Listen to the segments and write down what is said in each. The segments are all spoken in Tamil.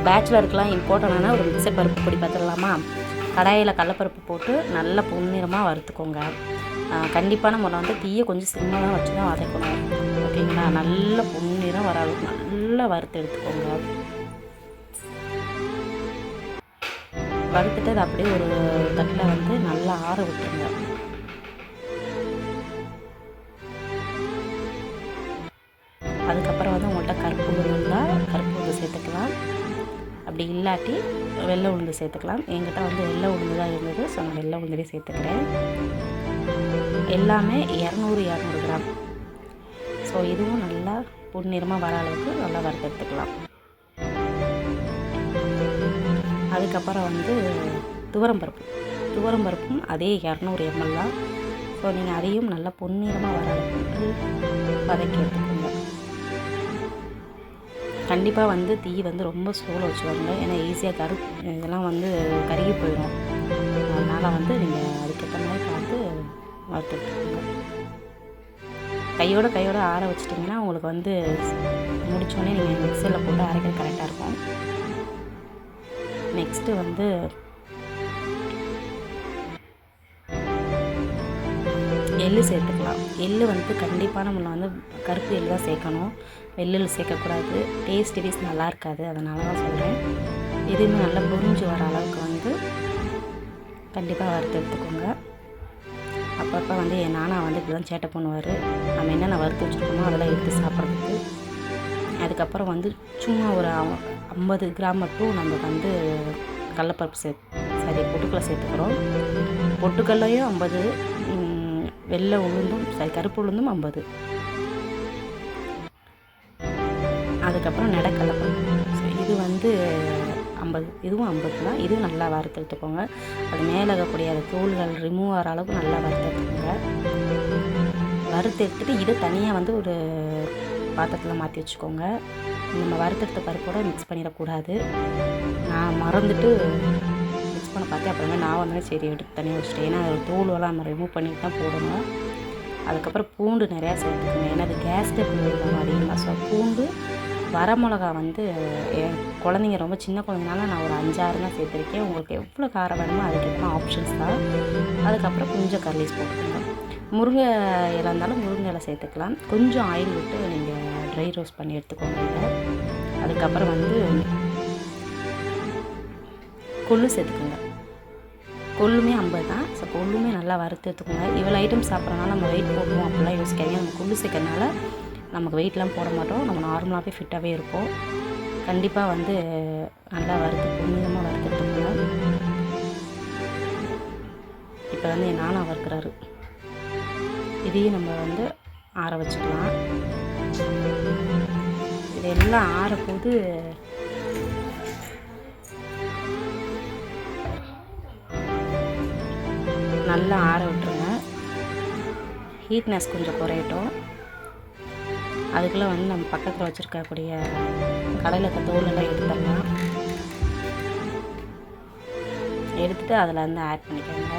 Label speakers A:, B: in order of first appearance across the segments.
A: பேச்சுலருக்கெலாம் இம்பார்ட்டண்டான ஒரு மிக்சட் பருப்பு பொடி பார்த்துடலாமா. கடாயில் கடலப்பருப்பு போட்டு நல்லா பொன்னிறமாக வறுத்துக்கோங்க. கண்டிப்பான முறை வந்து தீயை கொஞ்சம் சிம்மாக தான் வச்சு தான் வதக்கணும். ஓகேங்களா. நல்ல பொன்னிறம் வர அளவுக்கு நல்லா வறுத்து எடுத்துக்கோங்க. வறுத்துட்டு அது அப்படியே ஒரு தட்டில் வந்து நல்லா ஆற விட்டுருங்க. அதுக்கப்புறம் வந்து உங்கள்கிட்ட கருப்பு உளுந்து இருந்தால் கருப்பு உளுந்து சேர்த்துக்கலாம். அப்படி இல்லாட்டி வெள்ளை உளுந்து சேர்த்துக்கலாம். என்கிட்ட வந்து வெள்ளை உளுந்து தான் இருந்தது. ஸோ நான் வெள்ளை உளுந்துலேயே சேர்த்துக்கிறேன். எல்லாமே 200 கிராம். ஸோ இதுவும் நல்லா பொன்னிறமாக வர அளவுக்கு நல்லா வறுத்தெடுத்துக்கலாம். அதுக்கப்புறம் வந்து துவரம்பருப்பும் அதே 200 ml தான். ஸோ நீங்கள் அதையும் நல்லா பொன்னிறமாக வர அளவுக்கு வதக்கி எடுத்துக்கோங்க. கண்டிப்பாக வந்து தீ வந்து ரொம்ப ஸ்லோவில் வச்சு வரங்க. ஏன்னா ஈஸியாக இதெல்லாம் வந்து கருகி போயிடும். அதனால் வந்து நீங்கள் அதுக்கேற்ற மாதிரி பார்த்து வறுத்துட்டுருங்க. கையோட ஆற வச்சிட்டிங்கன்னா உங்களுக்கு வந்து முடிச்சோடனே நீங்கள் மிக்சியில் போட்டு அரைக்க கரெக்டாக இருக்கும். நெக்ஸ்ட்டு வந்து எள்ளு சேர்த்துக்கலாம். எள்ளு வந்து கண்டிப்பாக நம்ம வந்து கருப்பு எள்ளு தான் சேர்க்கணும். வெள்ளெள்ளு சேர்க்கக்கூடாது. டேஸ்ட் நல்லா இருக்காது. அதனால தான் சொல்கிறேன். எதுவுமே நல்லா பொரிஞ்சு வர அளவுக்கு வந்து கண்டிப்பாக வறுத்து எடுத்துக்கோங்க. அப்பப்போ வந்து என் நானா வந்து இப்படி தான் சேட்டை பண்ணுவார். நம்ம என்னென்ன வறுத்து வச்சுருக்கோமோ அதெல்லாம் எடுத்து சாப்பிட்றதுக்கு. அதுக்கப்புறம் வந்து சும்மா ஒரு 50 கிராம் மட்டும் நம்ம வந்து கடலப்பருப்பு பொட்டுக்கடலை சேர்த்துக்கிறோம். பொட்டுக்கடலையும் 50, வெள்ளை உளுந்தும் கருப்பு உளுந்தும் 50. அதுக்கப்புறம் கடலப்பருப்பு இது வந்து 50, இதுவும் 50 தான். இதுவும் நல்லா வறுத்து எடுத்துக்கோங்க. அது மேலே இருக்கக்கூடிய அந்த தோல்கள் ரிமூவ் ஆகிற அளவுக்கு நல்லா வறுத்து எடுத்துக்கோங்க. வறுத்து எடுத்துகிட்டு இதை தனியாக வந்து ஒரு பாத்திரத்தில் மாற்றி வச்சுக்கோங்க. நம்ம வறுத்தெடுத்த பருப்போடு மிக்ஸ் பண்ணிடக்கூடாது. நான் மறந்துட்டு மிக்ஸ் பண்ண பார்த்தேன். அப்புறமே நான் வந்து சரி எடுத்து தனியாக வச்சுட்டேன். ஏன்னா அது தோலெல்லாம் நம்ம ரிமூவ் பண்ணிட்டு தான் போடணும். அதுக்கப்புறம் பூண்டு நிறையா சேர்த்துக்கோங்க. ஏன்னா அது கேஸ் டேபிள் அதிகமாக. ஸோ பூண்டு, வரமிளகா வந்து என் குழந்தைங்க ரொம்ப சின்ன குழந்தைனால நான் ஒரு 5-6 தான் சேர்த்துருக்கேன். உங்களுக்கு எவ்வளோ காரம் வேணுமோ அதுக்கேற்ற ஆப்ஷன்ஸ் தான். அதுக்கப்புறம் கொஞ்சம் கர்லீஸ் போட்டுக்கோங்க. முருங்கை இலை இருந்தாலும் முருங்கை இலை சேர்த்துக்கலாம். கொஞ்சம் ஆயில் விட்டு நீங்கள் ட்ரை ரோஸ்ட் பண்ணி எடுத்துக்கோங்க இதை. அதுக்கப்புறம் வந்து கொள்ளு சேர்த்துக்கோங்க. கொள்ளுமே 50 தான். ஸோ கொள்ளுமே நல்லா வறுத்து எடுத்துக்கோங்க. இவ்வளோ ஐட்டம் சாப்பிட்றதுனால நம்ம வெயிட் போடுவோம் அப்படிலாம் யோசிக்காதீங்க. நம்ம கொள்ளு சேர்க்கறதுனால நமக்கு வெயிட்லாம் போட மாட்டோம். நம்ம நார்மலாகவே ஃபிட்டாகவே இருப்போம். கண்டிப்பாக வந்து நல்லா வறுத்து பொன்னிறமாக வறுத்து எடுத்துக்கோங்க. இப்போ வந்து என் நானா வறுக்கிறாரு. இதையும் நம்ம வந்து ஆற வச்சுக்கலாம். இதெல்லாம் ஆறப்போது நல்லா ஆற விட்டுருங்க. ஹீட்னஸ் கொஞ்சம் குறையட்டும். அதுக்குள்ளே வந்து நம்ம பக்கத்தில் வச்சுருக்கக்கூடிய கடையில் இருக்க தோலெல்லாம் எடுத்துடலாம். எடுத்துகிட்டு அதில் வந்து ஆட் பண்ணிக்கோங்க.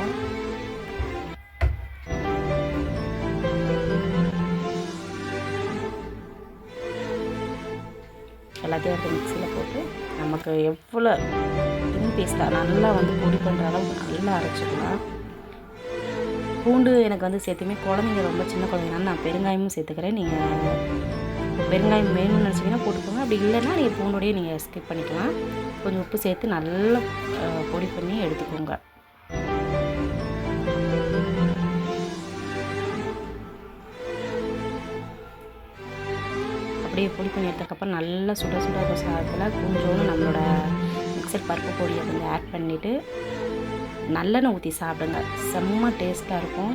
A: எல்லாத்தையும் எடுத்து மிக்சியில் போட்டு நமக்கு எவ்வளோ தின் பேஸ்ட்டாக நல்லா வந்து பொடி பண்ணுற அளவுக்கு நல்லா அரைச்சிக்கலாம். பூண்டு எனக்கு வந்து சேர்த்துமே குழந்தைங்க ரொம்ப சின்ன குழந்தைங்கனால நான் பெருங்காயமும் சேர்த்துக்கிறேன். நீங்கள் பெருங்காயம் வேணும்னு நினச்சிங்கன்னா போட்டுக்கோங்க. அப்படி இல்லைன்னா நீங்கள் பூண்டோடையே நீங்கள் ஸ்கிப் பண்ணிக்கலாம். கொஞ்சம் உப்பு சேர்த்து நல்லா பொடி பண்ணி எடுத்துக்கோங்க. அப்படியே பொடி பண்ணி எடுத்ததுக்கப்புறம் நல்லா சுட சாதத்தில் கொஞ்சோண்டு நம்மளோட மிக்சர் பருப்பு பொடியை கொஞ்சம் ஆட் பண்ணிவிட்டு நல்லெண்ணெய் ஊற்றி சாப்பிடுங்க. செம்ம டேஸ்ட்டாக இருக்கும்.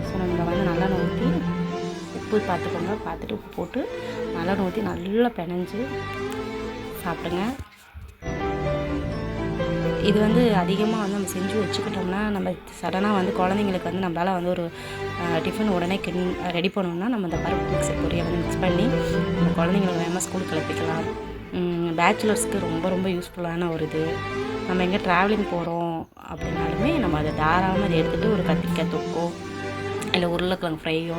A: ஸோ நம்ம வந்து நல்லெண்ணெய் ஊற்றி உப்பு பார்த்துக்கோங்க. பார்த்துட்டு உப்பு போட்டு நல்லெண்ணெய் ஊற்றி நல்லா பிணைஞ்சு சாப்பிடுங்க. இது வந்து அதிகமாக வந்து நம்ம செஞ்சு வச்சுக்கிட்டோம்னா நம்ம சடனாக வந்து குழந்தைங்களுக்கு வந்து நம்மளால் வந்து ஒரு டிஃபன் உடனே ரெடி பண்ணணும்னா நம்ம இந்த பருப்பு மிக்சர் பொரியை வந்து மிக்ஸ் பண்ணி நம்ம குழந்தைங்களுக்கு வேகமாக ஸ்கூலுக்கு கிளப்பிக்கலாம். பேச்சுலர்ஸ்க்கு ரொம்ப யூஸ்ஃபுல்லான ஒரு இது. நம்ம எங்கே ட்ராவலிங் போகிறோம் அப்படின்னாலுமே நம்ம அதை தாராளமாக அதை எடுத்துகிட்டு ஒரு கத்திரிக்காய் தொக்கோ இல்லை உருளைக்கிழங்கு ஃப்ரையோ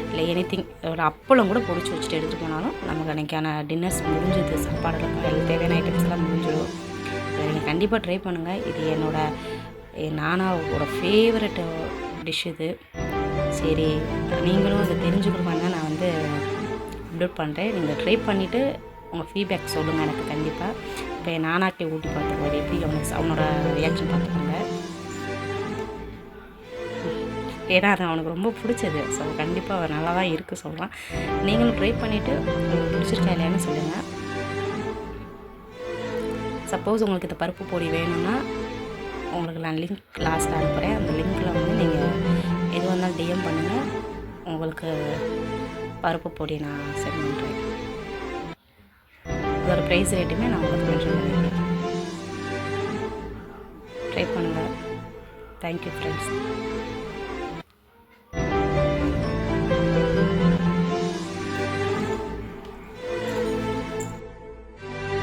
A: இல்லை எனிதிங் ஒரு அப்பளம் கூட பொரிச்சு வச்சுட்டு எடுத்துகிட்டு போனாலும் நமக்கு அன்றைக்கான டின்னர்ஸ் முடிஞ்சது, சாப்பாடுலாம் எல்லாம் தேவையான ஐட்டம்ஸ் எல்லாம் முடிஞ்சிடும். இதை நீங்கள் கண்டிப்பாக ட்ரை பண்ணுங்கள். இது நானாவோட ஃபேவரட் டிஷ் இது. சரி, நீங்களும் அதை தெரிஞ்சுக்கணுமாங்க நான் வந்து அப்லோட் பண்ணுறேன். நீங்கள் ட்ரை பண்ணிவிட்டு உங்கள் ஃபீட்பேக் சொல்லுங்கள் எனக்கு கண்டிப்பாக. இப்போ நானாக்கே ஊட்டி பார்த்துக்கோங்க, எப்படி அவனோட ரியாக்ஷன் பார்த்துக்கோங்க. ஏன்னா அது அவனுக்கு ரொம்ப பிடிச்சது. ஸோ கண்டிப்பாக அவன் நல்லா தான் இருக்குது சொல்கிறான். நீங்களும் ட்ரை பண்ணிவிட்டு உங்களுக்கு பிடிச்சிருக்கா இல்லையான்னு சொல்லுங்கள். சப்போஸ் உங்களுக்கு இந்த பருப்பு பொடி வேணும்னா உங்களுக்கு நான் லிங்க் லாஸ்ட்டில் அனுப்புகிறேன். அந்த லிங்க்கில் வந்து நீங்கள் எது வந்தாலும் டிஎம் பண்ணுங்கள். உங்களுக்கு பருப்பு பொடி நான் சென்ட் பண்ணுறேன். அதோட ப்ரைஸ் ரேட்டுமே நான் உங்களுக்கு மென்ஷன் பண்ணியிருக்கேன். ட்ரை பண்ணுங்கள். Thank you friends.